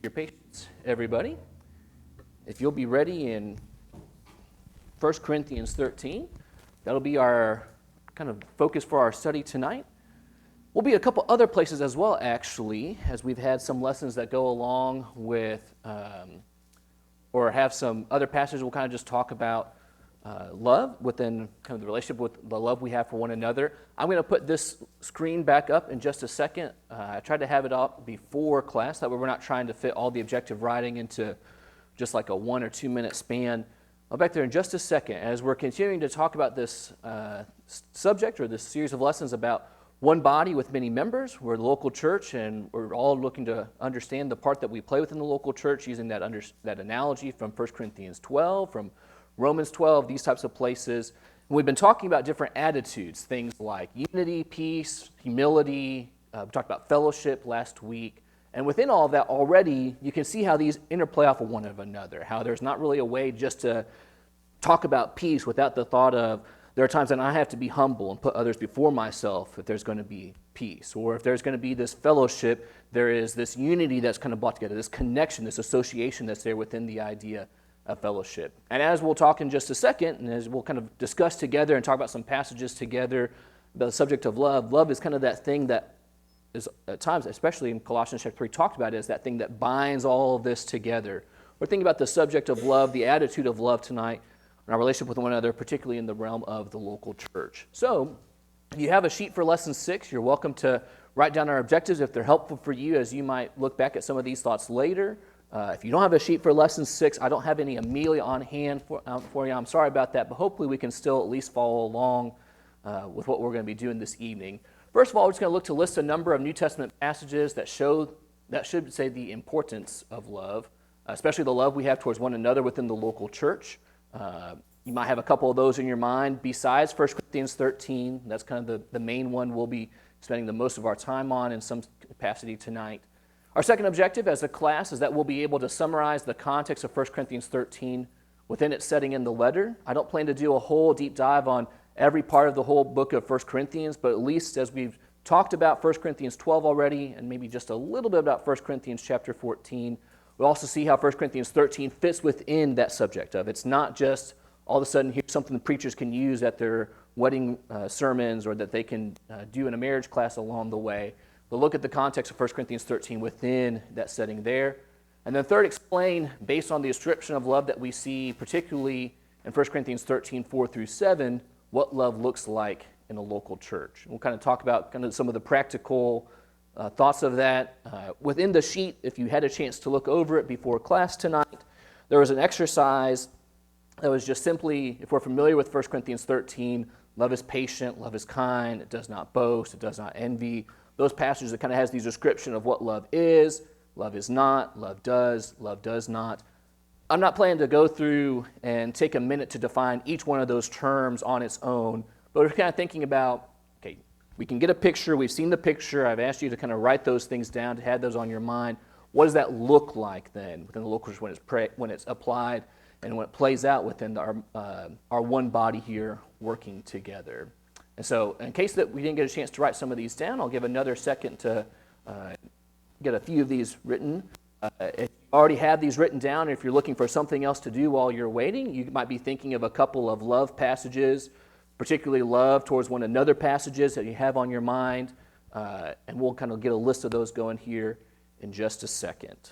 Your patience, everybody. If you'll be ready in 1 Corinthians 13, that'll be our kind of focus for our study tonight. We'll be a couple other places as well, actually, as we've had some lessons that go along with, or have some other passages we'll kind of just talk about love within kind of the relationship with the love we have for one another. I'm going to put this screen back up in just a second. I tried to have it up before class, that way we're not trying to fit all the objective writing into just like a 1 or 2 minute span. I'll be back there in just a second as we're continuing to talk about this subject or this series of lessons about one body with many members. We're the local church, and we're all looking to understand the part that we play within the local church using that analogy from 1 Corinthians 12, from Romans 12, these types of places. And we've been talking about different attitudes, things like unity, peace, humility. We talked about fellowship last week. And within all of that already, you can see how these interplay off of one another, how there's not really a way just to talk about peace without the thought of there are times when I have to be humble and put others before myself if there's going to be peace. Or if there's going to be this fellowship, there is this unity that's kind of brought together, this connection, this association that's there within the idea of fellowship. And as we'll talk in just a second, and as we'll kind of discuss together and talk about some passages together about the subject of love, love is kind of that thing that is at times, especially in Colossians chapter 3, talked about as that thing that binds all of this together. We're thinking about the subject of love, the attitude of love tonight, and our relationship with one another, particularly in the realm of the local church. So, if you have a sheet for lesson 6, you're welcome to write down our objectives if they're helpful for you as you might look back at some of these thoughts later. If you don't have a sheet for lesson 6, I don't have any immediately on hand for you. I'm sorry about that, but hopefully we can still at least follow along with what we're going to be doing this evening. First of all, we're just going to look to list a number of New Testament passages that should say the importance of love, especially the love we have towards one another within the local church. You might have a couple of those in your mind besides 1 Corinthians 13. That's kind of the main one we'll be spending the most of our time on in some capacity tonight. Our second objective as a class is that we'll be able to summarize the context of 1 Corinthians 13 within its setting in the letter. I don't plan to do a whole deep dive on every part of the whole book of 1 Corinthians, but at least as we've talked about 1 Corinthians 12 already, and maybe just a little bit about 1 Corinthians chapter 14, we'll also see how 1 Corinthians 13 fits within that subject of. It's not just all of a sudden here's something the preachers can use at their wedding sermons or that they can do in a marriage class along the way. We'll look at the context of 1 Corinthians 13 within that setting there. And then third, explain, based on the description of love that we see, particularly in 1 Corinthians 13, 4 through 7, what love looks like in a local church. We'll kind of talk about kind of some of the practical thoughts of that. Within the sheet, if you had a chance to look over it before class tonight, there was an exercise that was just simply, if we're familiar with 1 Corinthians 13, love is patient, love is kind, it does not boast, it does not envy. Those passages that kind of has these description of what love is not, love does not. I'm not planning to go through and take a minute to define each one of those terms on its own, but we're kind of thinking about, okay, we can get a picture, we've seen the picture, I've asked you to kind of write those things down, to have those on your mind. What does that look like then within the local church when it's applied and when it plays out within our one body here working together? And so in case that we didn't get a chance to write some of these down, I'll give another second to get a few of these written. If you already have these written down, or if you're looking for something else to do while you're waiting, you might be thinking of a couple of love passages, particularly love towards one another passages that you have on your mind, and we'll kind of get a list of those going here in just a second.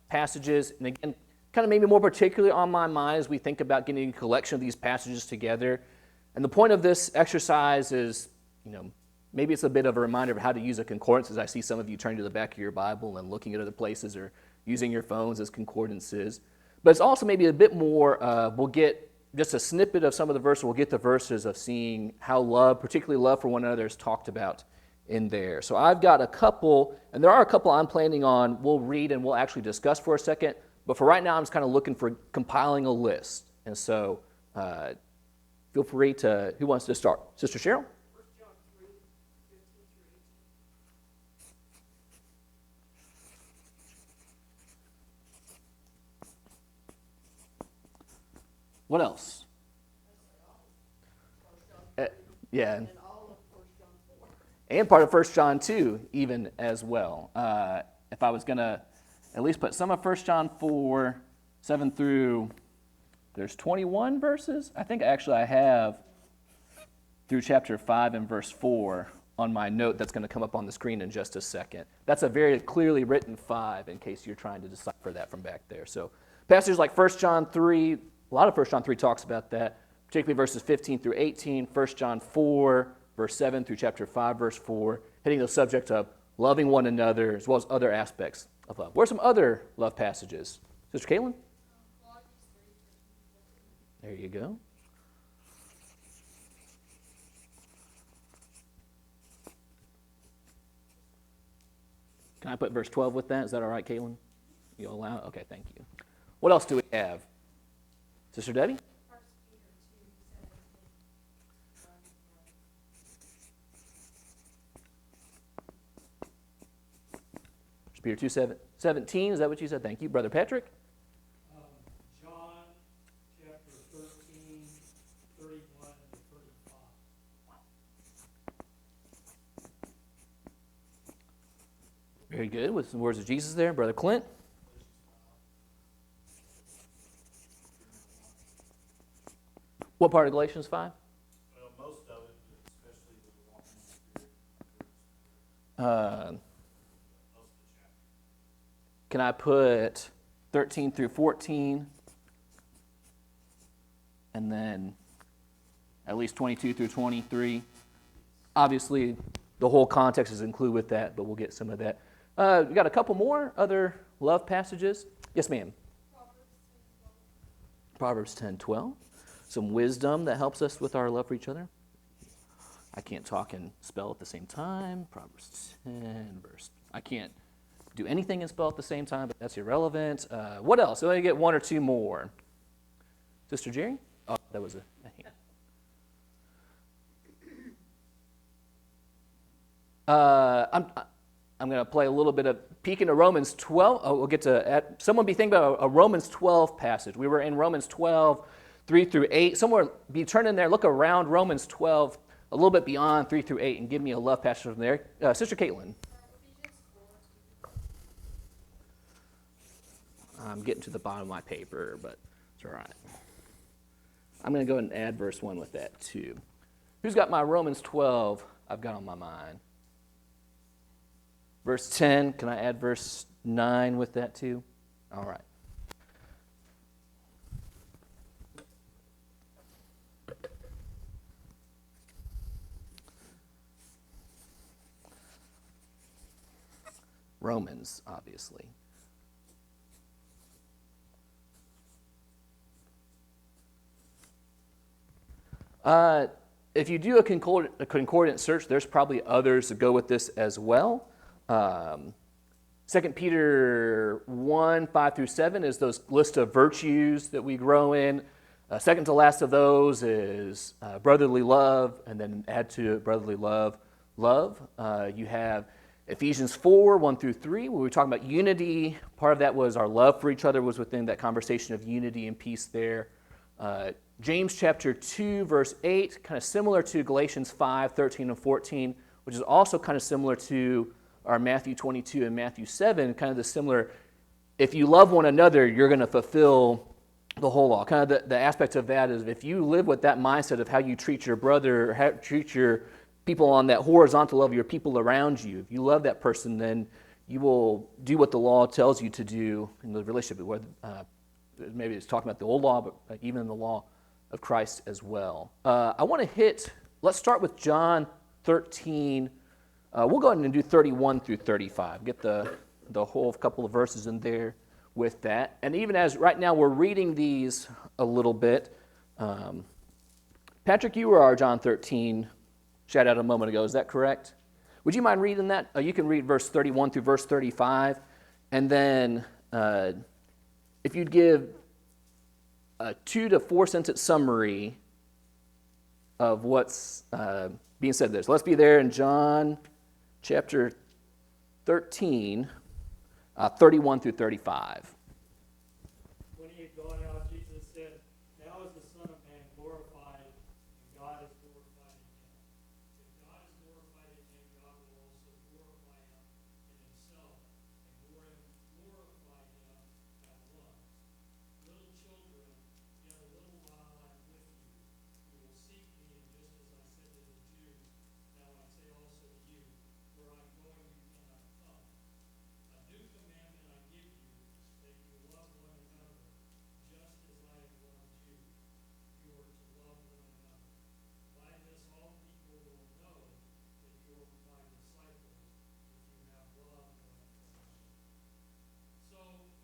passages. And again, kind of maybe more particularly on my mind as we think about getting a collection of these passages together. And the point of this exercise is, maybe it's a bit of a reminder of how to use a concordance, as I see some of you turning to the back of your Bible and looking at other places or using your phones as concordances. But it's also maybe a bit more, we'll get just a snippet of some of the verses, we'll get the verses of seeing how love, particularly love for one another, is talked about in there. So I've got a couple, and there are a couple I'm planning on, we'll read and we'll actually discuss for a second. But for right now, I'm just kind of looking for compiling a list. And so feel free to, who wants to start? Sister Cheryl? What else? Yeah. And part of 1 John 2 even as well. If I was going to at least put some of 1 John 4, 7 through, there's 21 verses. I think actually I have through chapter 5 and verse 4 on my note that's going to come up on the screen in just a second. That's a very clearly written 5 in case you're trying to decipher that from back there. So passages like 1 John 3, a lot of 1 John 3 talks about that, particularly verses 15 through 18, 1 John 4, verse 7 through chapter 5, verse 4, hitting the subject of loving one another as well as other aspects of love. What are some other love passages? Sister Caitlin? There you go. Can I put verse 12 with that? Is that all right, Caitlin? You allow it? Okay, thank you. What else do we have? Sister Debbie? 1 Peter 2:17, is that what you said? Thank you. Brother Patrick? John chapter 13, 31 to 35. Very good. With some words of Jesus there. Brother Clint? What part of Galatians 5? Well, most of it, especially with the walking spirit. Can I put 13 through 14? And then at least 22 through 23. Obviously, the whole context is included with that, but we'll get some of that. We got a couple more other love passages. Yes, ma'am. Proverbs 10:12. Some wisdom that helps us with our love for each other. I can't talk and spell at the same time. Proverbs 10, verse. I can't do anything and spell at the same time, but that's irrelevant. What else? Let me get one or two more. Sister Jerry? Oh, that was a hand. I'm going to play a little bit of peek into Romans 12. Oh, we'll get to someone be thinking about a Romans 12 passage. We were in Romans 12, 3 through 8. Somewhere be turning there, look around Romans 12, a little bit beyond 3 through 8, and give me a love passage from there. Sister Caitlin. I'm getting to the bottom of my paper, but it's all right. I'm going to go ahead and add verse 1 with that too. Who's got my Romans 12 I've got on my mind? Verse 10, can I add verse 9 with that too? All right. Romans, obviously. If you do a concordant search, there's probably others that go with this as well. 2 Peter 1, 5 through 7 is those list of virtues that we grow in. Second to last of those is brotherly love, and then add to brotherly love. You have Ephesians 4, 1 through 3, where we're talking about unity. Part of that was our love for each other was within that conversation of unity and peace there. James chapter 2, verse 8, kind of similar to Galatians 5, 13 and 14, which is also kind of similar to our Matthew 22 and Matthew 7, kind of the similar, if you love one another, you're going to fulfill the whole law. Kind of the aspect of that is if you live with that mindset of how you treat your brother, or how you treat your people on that horizontal level, your people around you, if you love that person, then you will do what the law tells you to do in the relationship, whether maybe it's talking about the old law, but even in the law of Christ as well. I want to let's start with John 13. We'll go ahead and do 31 through 35. Get the whole couple of verses in there with that. And even as right now we're reading these a little bit, Patrick, you were our John 13 shout out a moment ago. Is that correct? Would you mind reading that? You can read verse 31 through verse 35. And then if you'd give a 2 to 4 sentence summary of what's being said there. So let's be there in John chapter 13, 31 through 35. When he had gone out, Jesus said, "Now is the Son of Man glorified, and God is glorified in him. If God is glorified in him, God will also glorify him in himself, and glorify him at once. Little children, yet a little while I am with you. You will seek me, and just as I said to the Jews, now I say also to you, where I am going you cannot come. A new commandment I give you, that you love one another, just as I have loved you. You are to love one another. By this all people will know that you are my disciples, if you have love one for another." So he's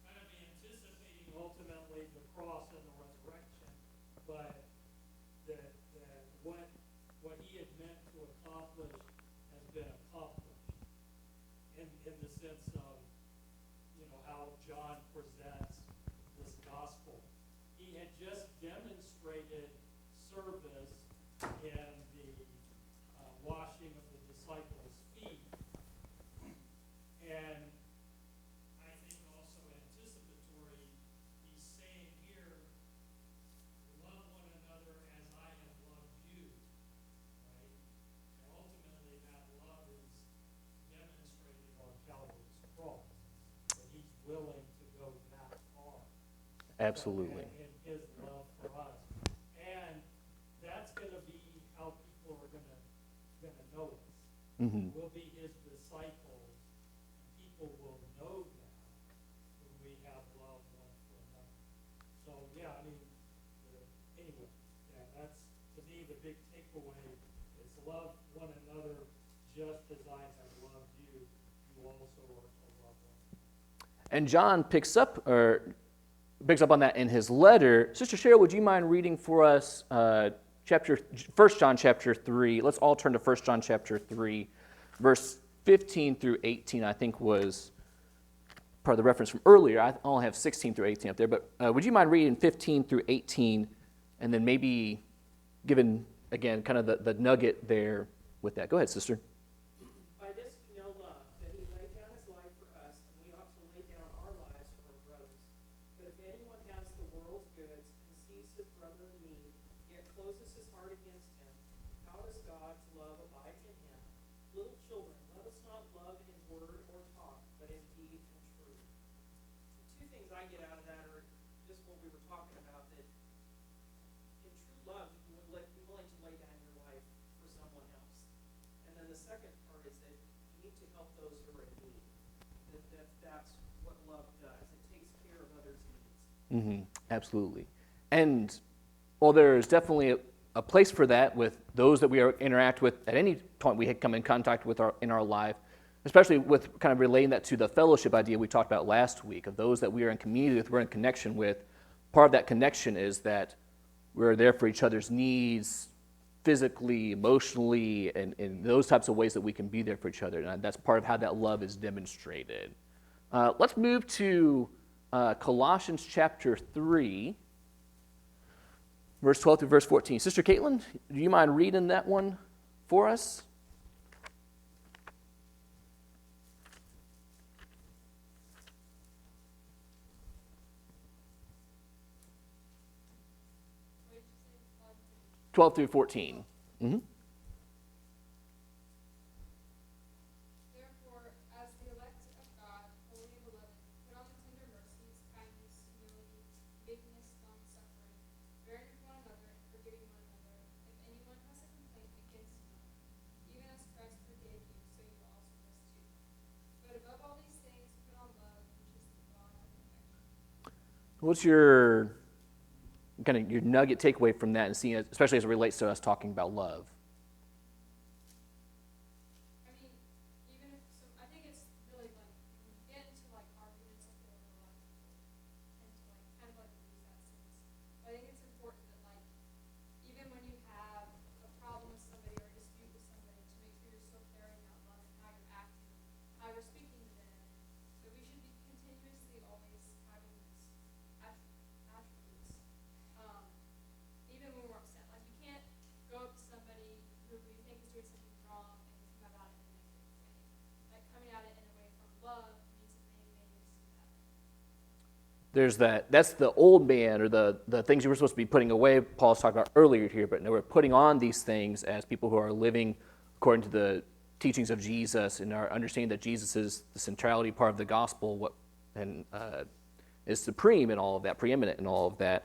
kind of anticipating ultimately the cross and the resurrection, but what he had meant to accomplish has been accomplished in the sense of, how John presents this gospel. He had just demonstrated service in the washing of the disciples' feet, and I think also anticipatory, he's saying here, love one another as I have loved you, right? And ultimately that love is demonstrated on Calvary's cross, that he's willing to go that far. Absolutely. In his love for us. And that's going to be how people are going to know us. Mm-hmm. We'll be his disciples, and people will know that when we have love one for another. So, anyway, that's, to me, the big takeaway is love one another just as I have loved you. You also are to love one another. And John picks up on that in his letter. Sister Cheryl, would you mind reading for us 1 John chapter 3? Let's all turn to 1 John chapter 3, verse 15 through 18, I think was part of the reference from earlier. I only have 16 through 18 up there, but would you mind reading 15 through 18, and then maybe giving, again, kind of the nugget there with that. Go ahead, sister. By this we know love, that he laid down his life for us, and we ought to lay down our lives for our brothers. But if anyone has the world's goods and sees his brother in need, yet closes his heart against him, how does God's love abide in him? Little children, let us not love in word or talk, but in deed and truth. The two things I get out of that are just what we were talking about, that in true love, you would be willing to lay down your life for someone else. And then the second part is that you need to help those who are in need. That's what love does. It takes care of others' needs. Mm-hmm. Absolutely. And well, there's definitely a place for that with those that we interact with at any point we come in contact with in our life, especially with kind of relating that to the fellowship idea we talked about last week, of those that we are in community with, we're in connection with. Part of that connection is that we're there for each other's needs, physically, emotionally, and in those types of ways that we can be there for each other. And that's part of how that love is demonstrated. Let's move to Colossians chapter 3, verse 12 through verse 14. Sister Caitlin, do you mind reading that one for us? What did you say? 12 through 14. Mm-hmm. Therefore, as the elect of God, holy and beloved, put on the tender mercies, kindness, humility, meekness, long-suffering, bearing with one another and forgiving one another. If anyone has a complaint against anyone, even as Christ forgave you, so you What's your kind of your nugget takeaway from that, and seeing it, especially as it relates to us talking about love? I mean, even if, so I think it's really like, you can get into like arguments like there with a lot of people, and to like, kind of like lose that sense. But I think it's important that like, even when you have a problem with somebody or a dispute with somebody, to make sure you're still carrying out love and how you're acting, how you're speaking to them. So we should be continuously always having these attributes. Even when we're upset, like you can't go up to somebody who you think is doing something wrong and just come at it in a negative way. Like coming at it in a way from love means that maybe you see that. There's that's the old man, or the things you were supposed to be putting away, Paul's talking about earlier here, but no, we're putting on these things as people who are living according to the teachings of Jesus and are understanding that Jesus is the centrality part of the gospel, is supreme in all of that, preeminent in all of that.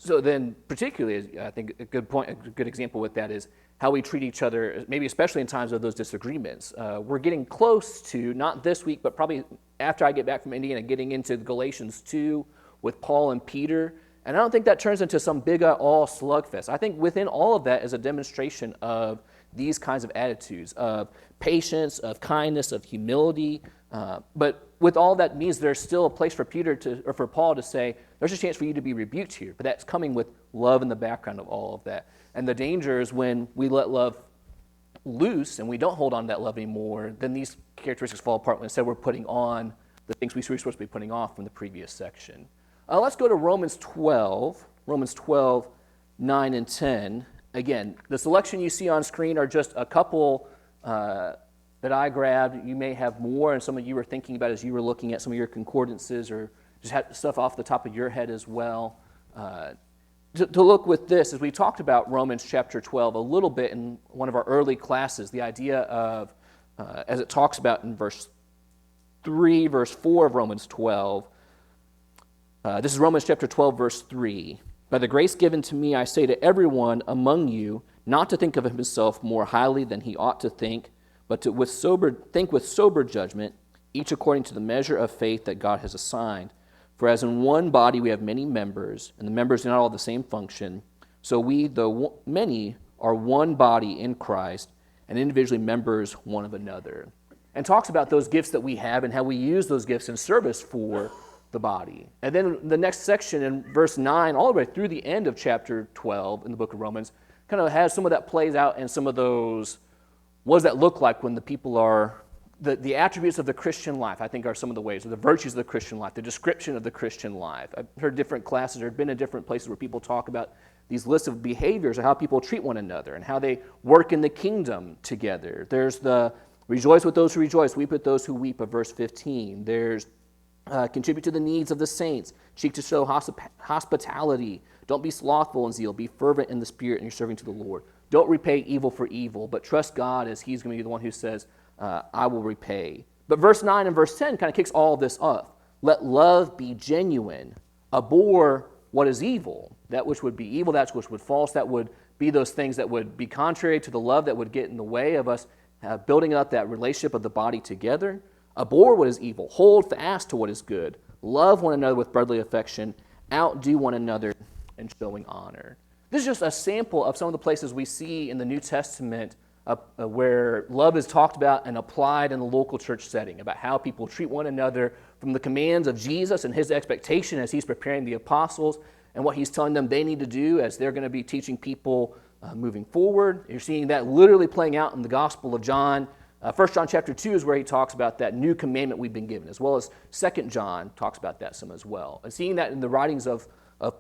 So then, particularly, I think a good example with that is how we treat each other, maybe especially in times of those disagreements. We're getting close to, not this week, but probably after I get back from Indiana, getting into Galatians 2 with Paul and Peter. And I don't think that turns into some big all slugfest. I think within all of that is a demonstration of these kinds of attitudes, of patience, of kindness, of humility. But with all that means there's still a place for for Paul to say, there's a chance for you to be rebuked here, but that's coming with love in the background of all of that. And the danger is when we let love loose and we don't hold on to that love anymore, then these characteristics fall apart when instead we're putting on the things we were supposed to be putting off from the previous section. Let's go to Romans 12, 9 and 10. Again, the selection you see on screen are just a couple that I grabbed. You may have more, and some of you were thinking about as you were looking at some of your concordances, or just had stuff off the top of your head as well. To look with this, as we talked about Romans chapter 12 a little bit in one of our early classes, the idea of, as it talks about in verse 4 of Romans 12, this is Romans chapter 12, verse 3. By the grace given to me, I say to everyone among you not to think of himself more highly than he ought to think, but to think with sober judgment, each according to the measure of faith that God has assigned. For as in one body we have many members, and the members do not all have the same function, so we, though many, are one body in Christ, and individually members one of another. And talks about those gifts that we have and how we use those gifts in service for the body. And then the next section in verse 9, all the way through the end of chapter 12 in the book of Romans, kind of has some of that plays out in some of those, what does that look like when the people are, the attributes of the Christian life, I think, are some of the ways, or the virtues of the Christian life, the description of the Christian life. I've heard different classes, or been in different places where people talk about these lists of behaviors of how people treat one another and how they work in the kingdom together. There's the rejoice with those who rejoice, weep with those who weep of verse 15. There's contribute to the needs of the saints, seek to show hospitality, don't be slothful in zeal, be fervent in the spirit in your serving to the Lord. Don't repay evil for evil, but trust God as he's going to be the one who says, I will repay. But verse 9 and verse 10 kind of kicks all of this off. Let love be genuine. Abhor what is evil. That which would be evil, that which would false, that would be those things that would be contrary to the love that would get in the way of us building up that relationship of the body together. Abhor what is evil. Hold fast to what is good. Love one another with brotherly affection. Outdo one another in showing honor. This is just a sample of some of the places we see in the New Testament where love is talked about and applied in the local church setting, about how people treat one another from the commands of Jesus and his expectation as he's preparing the apostles and what he's telling them they need to do as they're going to be teaching people moving forward. You're seeing that literally playing out in the Gospel of John. 1 John chapter 2 is where he talks about that new commandment we've been given, as well as 2 John talks about that some as well. And seeing that in the writings of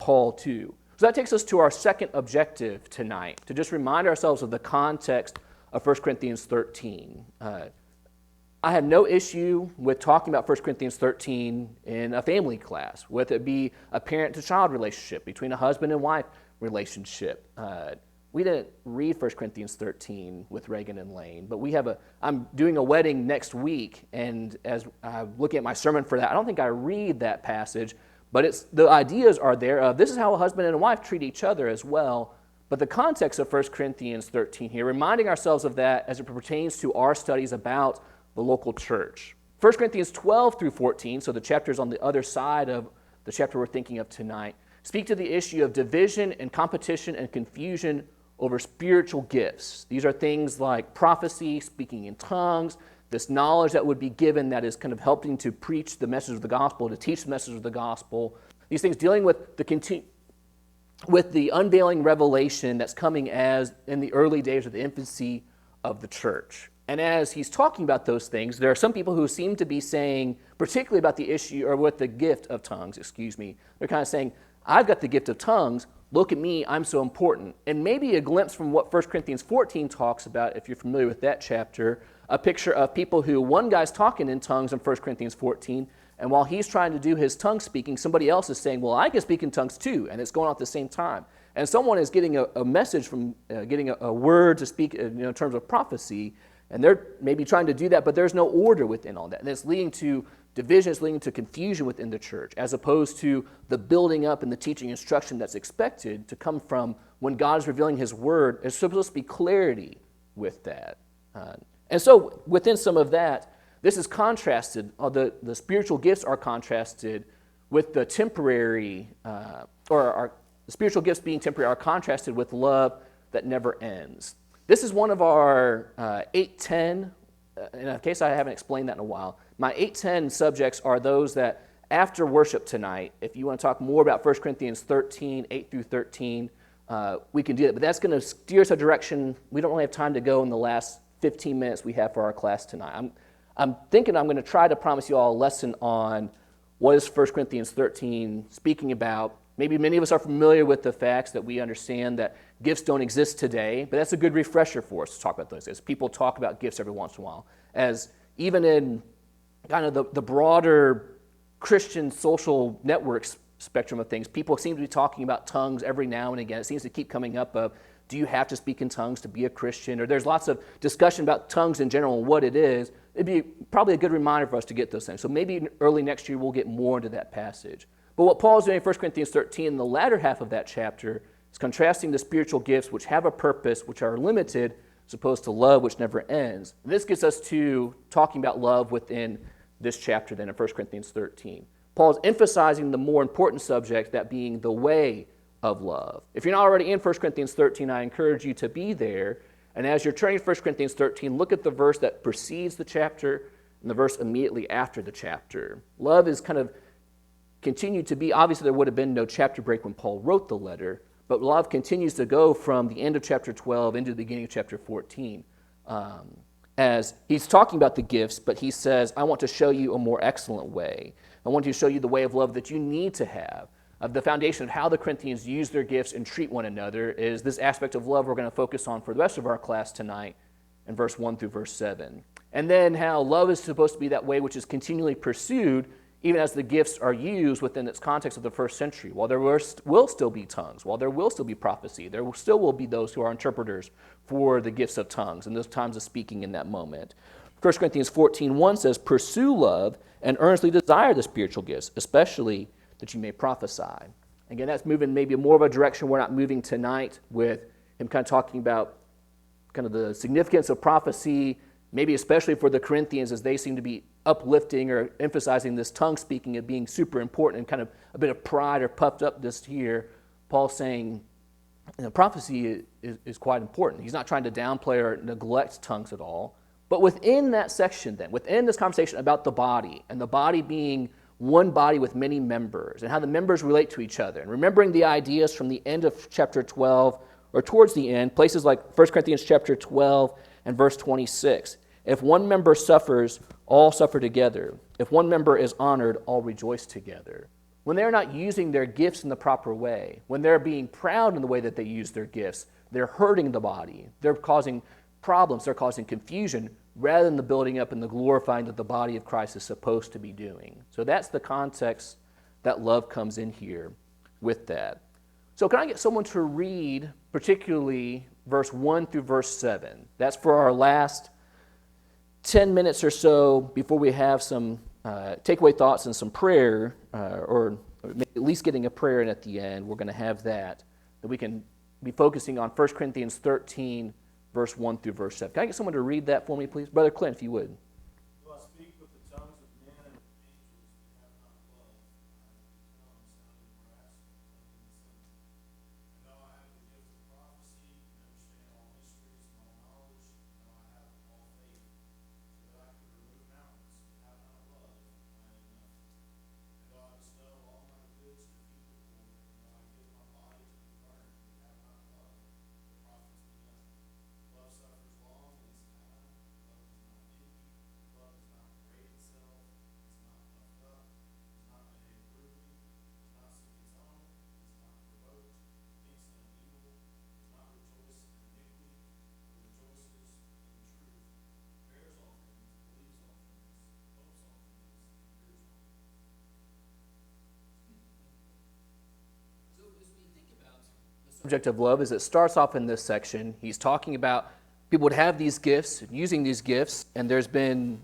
Paul too. So that takes us to our second objective tonight, to just remind ourselves of the context of 1 Corinthians 13. I have no issue with talking about 1 Corinthians 13 in a family class, whether it be a parent-to-child relationship, between a husband and wife relationship. We didn't read 1 Corinthians 13 with Reagan and Lane, but I'm doing a wedding next week, and as I'm looking at my sermon for that, I don't think I read that passage, but the ideas are there of this is how a husband and a wife treat each other as well. But the context of 1 Corinthians 13 here, reminding ourselves of that as it pertains to our studies about the local church. 1 Corinthians 12 through 14, so the chapters on the other side of the chapter we're thinking of tonight, speak to the issue of division and competition and confusion over spiritual gifts. These are things like prophecy, speaking in tongues, this knowledge that would be given that is kind of helping to preach the message of the gospel, to teach the message of the gospel. These things dealing with the unveiling revelation that's coming as in the early days of the infancy of the church. And as he's talking about those things, there are some people who seem to be saying, particularly about the issue, or with the gift of tongues, they're kind of saying, I've got the gift of tongues, look at me, I'm so important. And maybe a glimpse from what 1 Corinthians 14 talks about, if you're familiar with that chapter, a picture of people who, one guy's talking in tongues in 1 Corinthians 14, and while he's trying to do his tongue speaking, somebody else is saying, well, I can speak in tongues too, and it's going on at the same time. And someone is getting a message from, getting a word to speak in terms of prophecy, and they're maybe trying to do that, but there's no order within all that. And it's leading to division, it's leading to confusion within the church, as opposed to the building up and the teaching instruction that's expected to come from when God is revealing his word. There's supposed to be clarity with that. And so within some of that, this is contrasted, the spiritual gifts are contrasted with the temporary, the spiritual gifts being temporary are contrasted with love that never ends. This is one of our 8-10, in case I haven't explained that in a while, my 8-10 subjects are those that after worship tonight, if you want to talk more about 1 Corinthians 13, 8 through 13, we can do that. But that's going to steer us a direction. We don't really have time to go in the last 15 minutes we have for our class tonight. I'm thinking I'm going to try to promise you all a lesson on what is 1 Corinthians 13 speaking about. Maybe many of us are familiar with the facts that we understand that gifts don't exist today, but that's a good refresher for us to talk about those. As people talk about gifts every once in a while, as even in kind of the broader Christian social networks spectrum of things, people seem to be talking about tongues every now and again. It seems to keep coming up of, do you have to speak in tongues to be a Christian? Or there's lots of discussion about tongues in general and what it is. It'd be probably a good reminder for us to get those things. So maybe early next year we'll get more into that passage. But what Paul's doing in 1 Corinthians 13, in the latter half of that chapter, is contrasting the spiritual gifts which have a purpose, which are limited, as opposed to love which never ends. And this gets us to talking about love within this chapter then in 1 Corinthians 13. Paul's emphasizing the more important subject, that being the way of love. If you're not already in 1 Corinthians 13, I encourage you to be there. And as you're turning to 1 Corinthians 13, look at the verse that precedes the chapter and the verse immediately after the chapter. Love is kind of continued to be, obviously there would have been no chapter break when Paul wrote the letter, but love continues to go from the end of chapter 12 into the beginning of chapter 14. As he's talking about the gifts, but he says, I want to show you a more excellent way. I want to show you the way of love that you need to have. The foundation of how the Corinthians use their gifts and treat one another is this aspect of love we're going to focus on for the rest of our class tonight in verse 1 through verse 7. And then how love is supposed to be that way which is continually pursued even as the gifts are used within its context of the first century. While there will still be tongues, while there will still be prophecy, there still will be those who are interpreters for the gifts of tongues and those times of speaking in that moment. 1 Corinthians 14:1 says, pursue love and earnestly desire the spiritual gifts, especially that you may prophesy. Again, that's moving maybe more of a direction we're not moving tonight, with him kind of talking about kind of the significance of prophecy, maybe especially for the Corinthians as they seem to be uplifting or emphasizing this tongue speaking as being super important, and kind of a bit of pride or puffed up this here. Paul's saying prophecy is quite important. He's not trying to downplay or neglect tongues at all. But within that section then, within this conversation about the body, and the body being one body with many members, and how the members relate to each other, and remembering the ideas from the end of chapter 12, or towards the end, places like 1 Corinthians chapter 12 and verse 26. If one member suffers, all suffer together. If one member is honored, all rejoice together. When they're not using their gifts in the proper way, when they're being proud in the way that they use their gifts, they're hurting the body. They're causing problems. They're causing confusion rather than the building up and the glorifying that the body of Christ is supposed to be doing. So that's the context that love comes in here with that. So can I get someone to read particularly verse 1 through verse 7? That's for our last 10 minutes or so before we have some takeaway thoughts and some prayer, or maybe at least getting a prayer in at the end. We're going to have that we can be focusing on 1 Corinthians 13, verse 1 through verse 7. Can I get someone to read that for me, please? Brother Clint, if you would. Do I speak with the tongues of men and of angels, but have not love? I am subject of love is it starts off in this section. He's talking about people would have these gifts, using these gifts, and there's been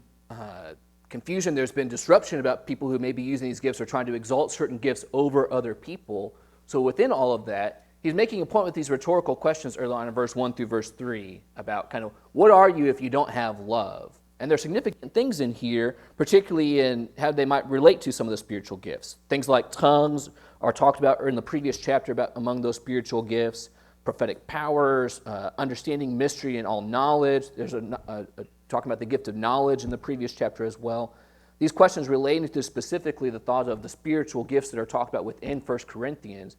confusion, there's been disruption about people who may be using these gifts or trying to exalt certain gifts over other people. So within all of that, he's making a point with these rhetorical questions early on in verse 1 through verse 3 about kind of what are you if you don't have love? And there's significant things in here, particularly in how they might relate to some of the spiritual gifts. Things like tongues are talked about in the previous chapter about among those spiritual gifts, prophetic powers, understanding mystery and all knowledge. There's talking about the gift of knowledge in the previous chapter as well. These questions relating to specifically the thought of the spiritual gifts that are talked about within 1 Corinthians.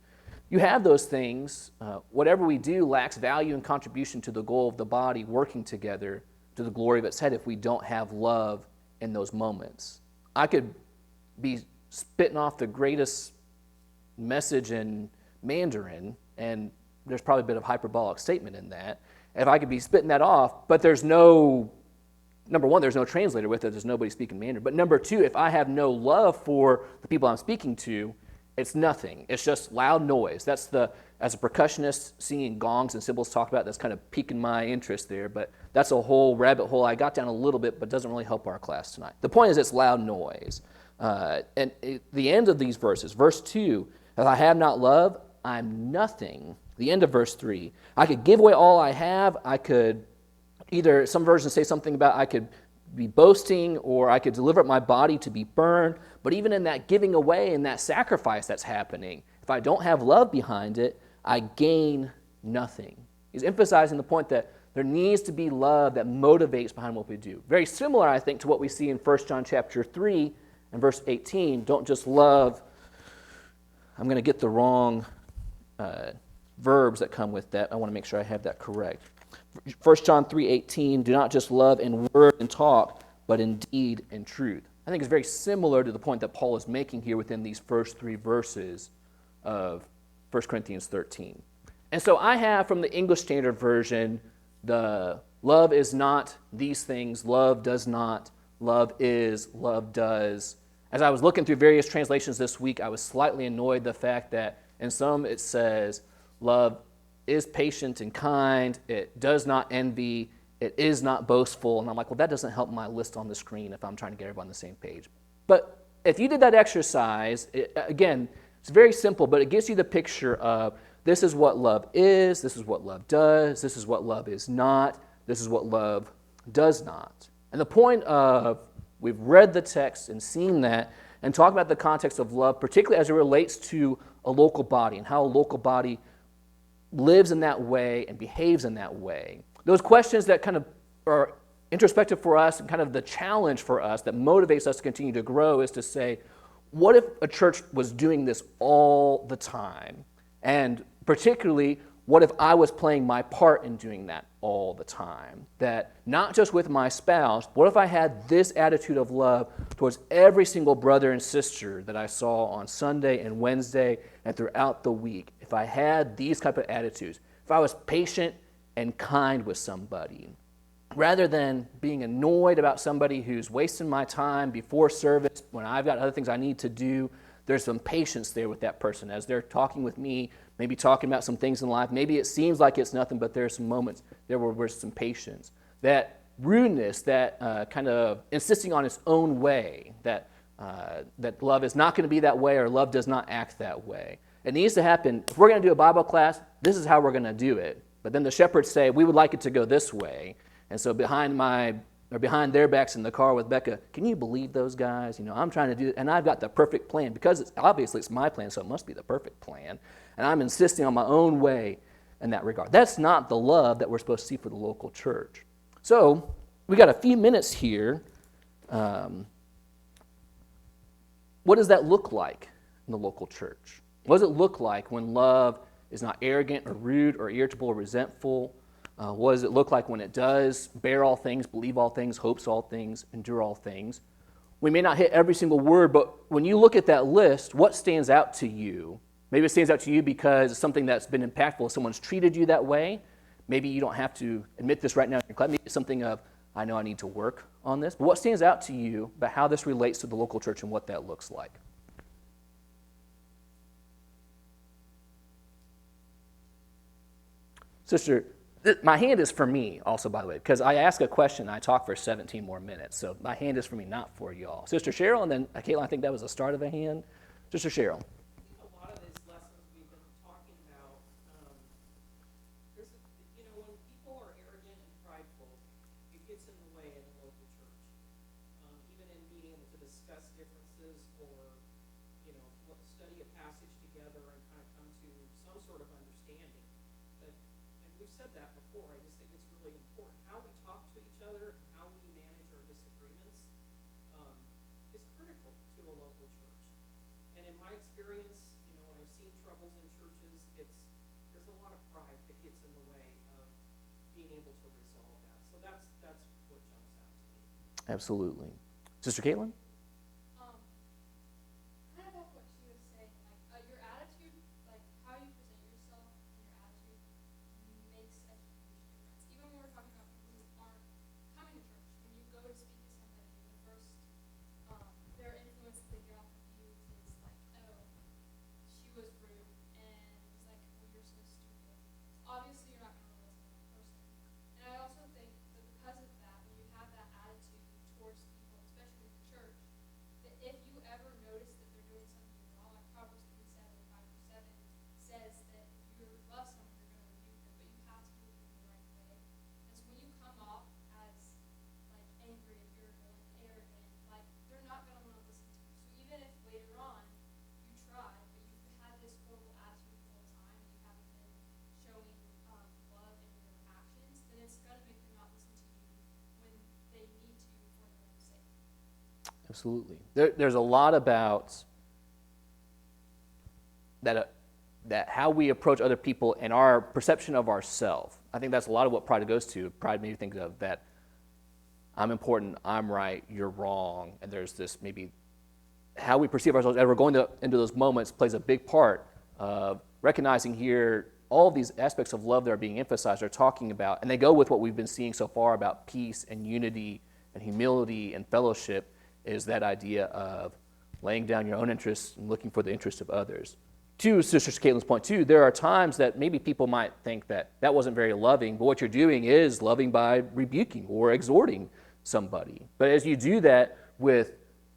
You have those things. Whatever we do lacks value and contribution to the goal of the body working together to the glory of its head if we don't have love in those moments. I could be spitting off the greatest message in Mandarin, and there's probably a bit of hyperbolic statement in that. If I could be spitting that off, but there's no, number one, there's no translator with it, there's nobody speaking Mandarin. But number two, if I have no love for the people I'm speaking to, it's nothing. It's just loud noise. That's as a percussionist, singing gongs and cymbals talk about, that's kind of piquing my interest there, but that's a whole rabbit hole I got down a little bit, but doesn't really help our class tonight. The point is it's loud noise. The end of these verses, verse 2, if I have not love, I'm nothing. The end of verse 3, I could give away all I have. I could either, some versions say something about I could be boasting or I could deliver up my body to be burned. But even in that giving away and that sacrifice that's happening, if I don't have love behind it, I gain nothing. He's emphasizing the point that there needs to be love that motivates behind what we do. Very similar, I think, to what we see in 1 John chapter 3 and verse 18. Don't just love, I'm going to get the wrong verbs that come with that. I want to make sure I have that correct. 1 John 3:18, do not just love in word and talk, but in deed and truth. I think it's very similar to the point that Paul is making here within these first three verses of 1 Corinthians 13. And so I have from the English Standard Version, the love is not these things, love does not, love is, love does. As I was looking through various translations this week, I was slightly annoyed the fact that in some it says love is patient and kind, it does not envy, it is not boastful. And I'm like, well, that doesn't help my list on the screen if I'm trying to get everyone on the same page. But if you did that exercise, again, it's very simple, but it gives you the picture of this is what love is, this is what love does, this is what love is not, this is what love does not. And the point of, we've read the text and seen that, and talk about the context of love, particularly as it relates to a local body and how a local body lives in that way and behaves in that way. Those questions that kind of are introspective for us and kind of the challenge for us that motivates us to continue to grow is to say, what if a church was doing this all the time? And particularly, what if I was playing my part in doing that all the time? That not just with my spouse, what if I had this attitude of love towards every single brother and sister that I saw on Sunday and Wednesday and throughout the week? If I had these type of attitudes, if I was patient and kind with somebody, rather than being annoyed about somebody who's wasting my time before service when I've got other things I need to do, there's some patience there with that person as they're talking with me, maybe talking about some things in life. Maybe it seems like it's nothing, but there's some moments there where there's some patience. That rudeness, that kind of insisting on its own way, that love is not going to be that way or love does not act that way. It needs to happen. If we're going to do a Bible class, this is how we're going to do it. But then the shepherds say, we would like it to go this way. And so behind their backs in the car with Becca, can you believe those guys? I'm trying to do it, and I've got the perfect plan because it's my plan, so it must be the perfect plan. And I'm insisting on my own way in that regard. That's not the love that we're supposed to see for the local church. So we got a few minutes here. What does that look like in the local church? What does it look like when love is not arrogant or rude or irritable or resentful? What does it look like when it does bear all things, believe all things, hopes all things, endure all things? We may not hit every single word, but when you look at that list, what stands out to you? Maybe it stands out to you because it's something that's been impactful. Someone's treated you that way. Maybe you don't have to admit this right now in your class. Maybe it's something of, I know I need to work on this. But what stands out to you about how this relates to the local church and what that looks like? Sister, my hand is for me also, by the way, because I ask a question and I talk for 17 more minutes. So my hand is for me, not for y'all. Sister Cheryl, and then Caitlin, I think that was the start of a hand. Sister Cheryl. I think a lot of these lessons we've been talking about, when people are arrogant and prideful, it gets in the way in a local church. Even in being able to discuss differences or, study a passage together and kind of come to some sort of understanding. But, and we've said that before, I just think it's really important. How we talk to each other, and how we manage our disagreements, is critical to a local church. And in my experience, when I've seen troubles in churches, there's a lot of pride that gets in the way of being able to resolve that. So that's what jumps out to me. Absolutely. Sister Caitlin? Kind of like what she was saying, like your attitude, like how you present yourself and your attitude makes a huge difference. Even when we're talking about people who aren't coming to church, when you go to speak to somebody, the first, their influence that they get off of you is like, oh, she was rude, and it's like, well, you're so stupid. Obviously, you're not going to listen to that person. And I also think that because of that, when you have that attitude towards people, especially the church, that if you ever notice that they're doing something wrong, like Proverbs 3:7, 5-7 says that if you love someone, you're going to rebuke them, but you have to do it in the right way. And so when you come off as like angry and irritable and arrogant, like they're not going to want to listen to you. So even if later on you try, but you've had this horrible attitude the whole time and you haven't been showing love in your actions, then it's going to make them not listen to you when they need to for their own sake. Absolutely. There's a lot about that how we approach other people and our perception of ourselves. I think that's a lot of what pride goes to. Pride made me think of that I'm important, I'm right, you're wrong, and there's this maybe how we perceive ourselves as we're going into those moments plays a big part of recognizing here all of these aspects of love that are being emphasized are talking about, and they go with what we've been seeing so far about peace and unity and humility and fellowship, is that idea of laying down your own interests and looking for the interests of others. To Sister Caitlin's point, too, there are times that maybe people might think that that wasn't very loving, but what you're doing is loving by rebuking or exhorting somebody. But as you do that with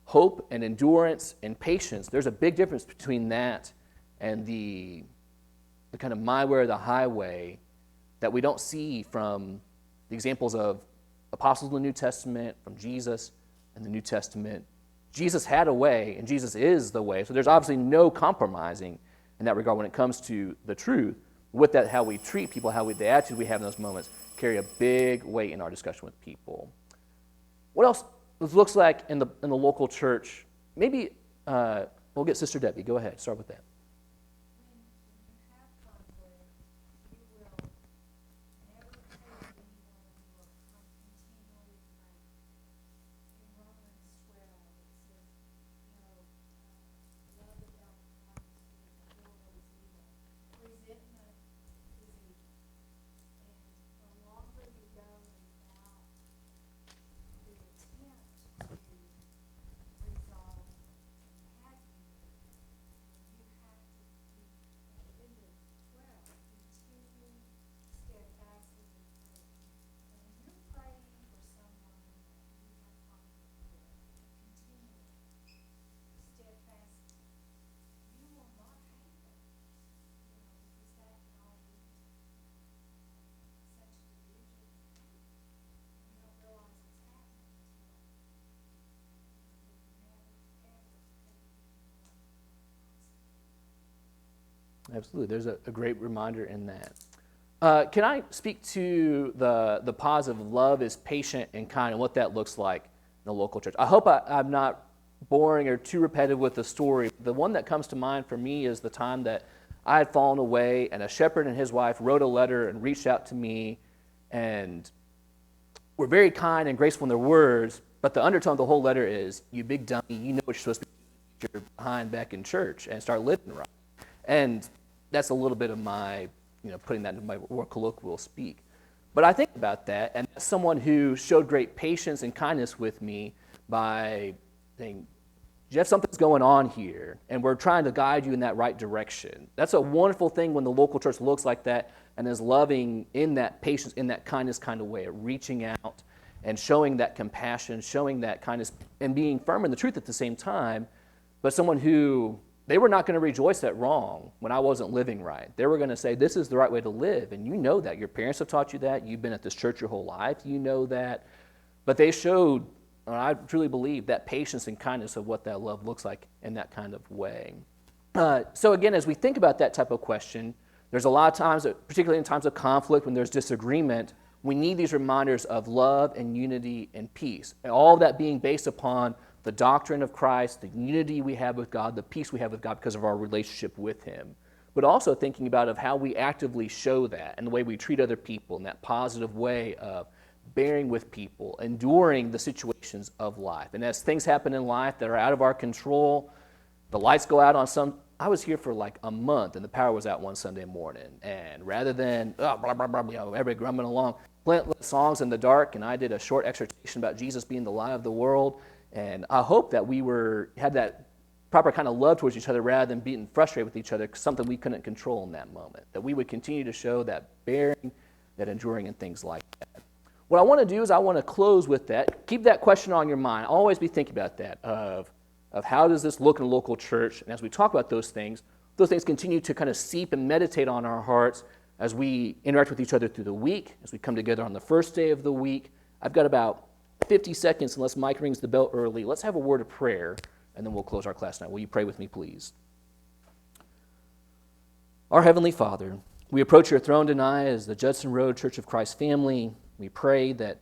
hope and endurance and patience, there's a big difference between that and the kind of my way or the highway that we don't see from the examples of apostles in the New Testament, from Jesus in the New Testament. Jesus had a way, and Jesus is the way, so there's obviously no compromising in that regard when it comes to the truth. With that, how we treat people, the attitude we have in those moments carry a big weight in our discussion with people. What else looks like in the local church? Maybe we'll get Sister Debbie. Go ahead. Start with that. When you have conflict, you will never hate anyone, you will continually pray. In Romans 12, it says, love the devil, the world is evil. Resentment is evil. And the longer you go without the attempt to resolve and have unity, you have to be in the 12, continue steadfastly in prayer. And when you're praying for someone that you have conflict with, continually, steadfastly, you will not hate them. Because that can all lead to such division and hate. You don't realize it's happening until you never, ever hate anyone constantly. Absolutely. There's a great reminder in that. Can I speak to the positive love is patient and kind and what that looks like in the local church? I hope I'm not boring or too repetitive with the story. The one that comes to mind for me is the time that I had fallen away and a shepherd and his wife wrote a letter and reached out to me and were very kind and graceful in their words, but the undertone of the whole letter is, you big dummy, you know what you're supposed to be doing, you're behind back in church and start living right. And that's a little bit of my, putting that into my more colloquial speak. But I think about that, and as someone who showed great patience and kindness with me by saying, Jeff, something's going on here, and we're trying to guide you in that right direction. That's a wonderful thing when the local church looks like that and is loving in that patience, in that kindness kind of way, reaching out and showing that compassion, showing that kindness, and being firm in the truth at the same time, but someone who, they were not going to rejoice at wrong when I wasn't living right. They were going to say, this is the right way to live, and you know that. Your parents have taught you that. You've been at this church your whole life. You know that. But they showed, and I truly believe, that patience and kindness of what that love looks like in that kind of way. So again, as we think about that type of question, there's a lot of times, particularly in times of conflict, when there's disagreement, we need these reminders of love and unity and peace. And all of that being based upon the doctrine of Christ, the unity we have with God, the peace we have with God because of our relationship with Him. But also thinking about of how we actively show that and the way we treat other people in that positive way of bearing with people, enduring the situations of life. And as things happen in life that are out of our control, the lights go out on some. I was here for like a month, and the power was out one Sunday morning. And rather than blah, blah, blah, everybody grumbling along, Clint lit songs in the dark, and I did a short exhortation about Jesus being the light of the world. And I hope that we had that proper kind of love towards each other rather than being frustrated with each other, something we couldn't control in that moment. That we would continue to show that bearing, that enduring, and things like that. What I want to do is I want to close with that. Keep that question on your mind. Always be thinking about that of how does this look in a local church? And as we talk about those things continue to kind of seep and meditate on our hearts as we interact with each other through the week, as we come together on the first day of the week. I've got about 50 seconds unless Mike rings the bell early. Let's have a word of prayer, and then we'll close our class tonight. Will you pray with me, please? Our Heavenly Father, we approach your throne tonight as the Judson Road Church of Christ family. We pray that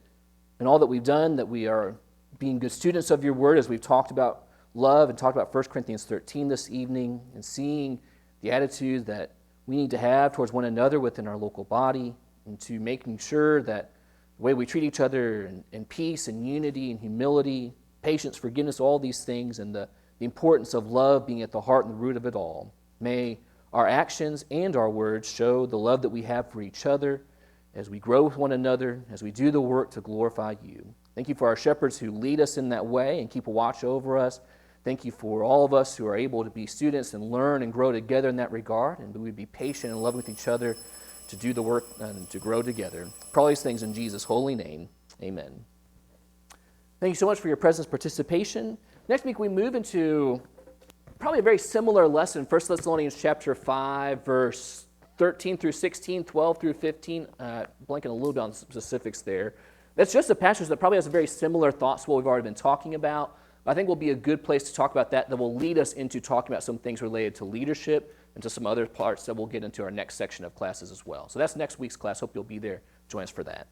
in all that we've done, that we are being good students of your word as we've talked about love and talked about 1 Corinthians 13 this evening, and seeing the attitude that we need to have towards one another within our local body, and to making sure that the way we treat each other in peace and unity and humility, patience, forgiveness, all these things, and the importance of love being at the heart and the root of it all. May our actions and our words show the love that we have for each other as we grow with one another, as we do the work to glorify you. Thank you for our shepherds who lead us in that way and keep a watch over us. Thank you for all of us who are able to be students and learn and grow together in that regard, and we would be patient and love with each other to do the work and to grow together. For all these things in Jesus' holy name, amen. Thank you so much for your presence, participation. Next week we move into probably a very similar lesson, 1 Thessalonians chapter 5, verse 13 through 16, 12 through 15, blanking a little bit on specifics there. That's just a passage that probably has a very similar thoughts to what we've already been talking about. But I think will be a good place to talk about that will lead us into talking about some things related to leadership and to some other parts that we'll get into our next section of classes as well. So that's next week's class. Hope you'll be there. Join us for that.